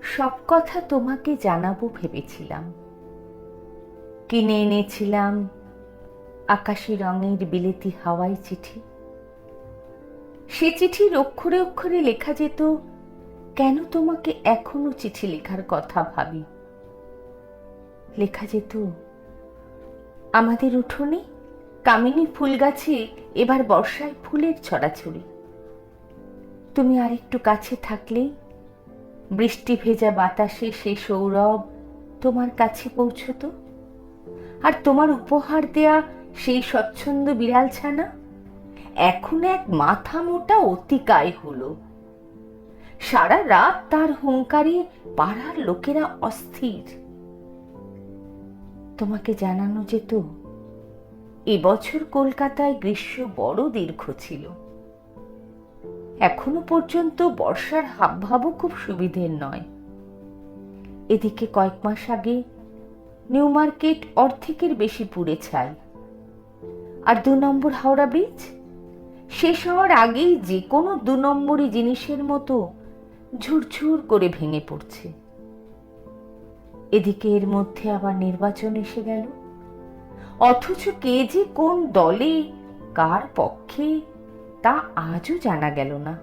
সব কথা তোমাকে জানাবো ভেবেছিলাম। কিনে এনেছিলাম আকাশি রঙের বিলেতি হাওয়াই চিঠি। সে চিঠির অক্ষরে অক্ষরে লেখা যেত, কেন তোমাকে এখনো চিঠি লেখার কথা ভাবি। লেখা যেত, আমাদের উঠোনে কামিনী ফুল গাছে এবার বর্ষায় ফুলের ছড়াছড়ি। তুমি আরেকটু কাছে থাকলেই বৃষ্টি ভেজা বাতাসে সে সৌরভ তোমার কাছে পৌঁছত। আর তোমার উপহার দেয়া সেই স্বচ্ছন্দ বিড়াল ছানা এখন এক মাথা মোটা অতিকায় হলো। সারা রাত তার হুঙ্কারে পাড়ার লোকেরা অস্থির। তোমাকে জানানো যেত, এবছর কলকাতায় গ্রীষ্ম বড় দীর্ঘ ছিল। এখনো পর্যন্ত বর্ষার হাবভাবও খুব সুবিধের নয়। এদিকে কয়েক মাস আগে নিউ মার্কেট অর্ধেকের বেশি পুড়ে ছাই। আর 2 নম্বর হাওড়া ব্রিজ শেষ হওয়ার আগেই যে কোনো 2 নম্বরই জিনিসের মতো ঝুরঝুর করে ভেঙে পড়ছে। এদিকে এর মধ্যে আবার নির্বাচন এসে গেল, অথচ কে যে কোন দলে কার পক্ষে তা আজও জানা গেল না।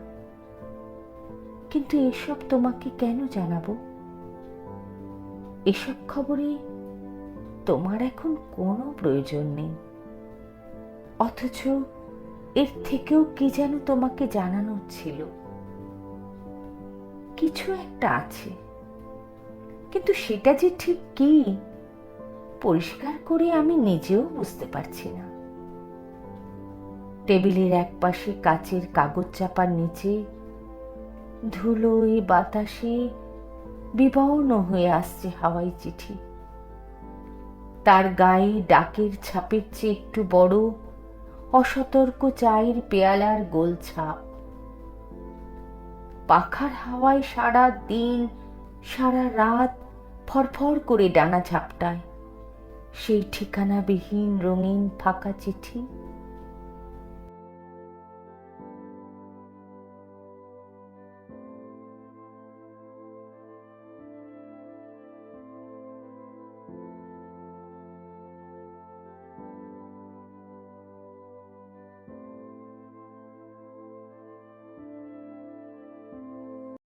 কিন্তু এসব তোমাকে কেন জানাবো? এসব খবরে তোমার এখন কোনো প্রয়োজন নেই। অথচ এর থেকেও কি যেন তোমাকে জানানোর ছিল। কিছু একটা আছে, কিন্তু সেটা যে ঠিক কি পরিষ্কার করে আমি নিজেও বুঝতে পারছি না। টেবিলের এক পাশে কাচের কাগজ চাপার নিচে ধুলোয় বাতাসে বিবর্ণ হয়ে আসছে হাওয়াই চিঠি। তার গায়ে ডাকের ছাপের চেয়ে একটু বড় অসতর্ক চায়ের পেয়ালার গোল ছাপ। পাখার হাওয়ায় সারা দিন সারা রাত ফরফর করে ডানা ঝাপটায় সেই ঠিকানাবিহীন রঙিন ফাঁকা চিঠি।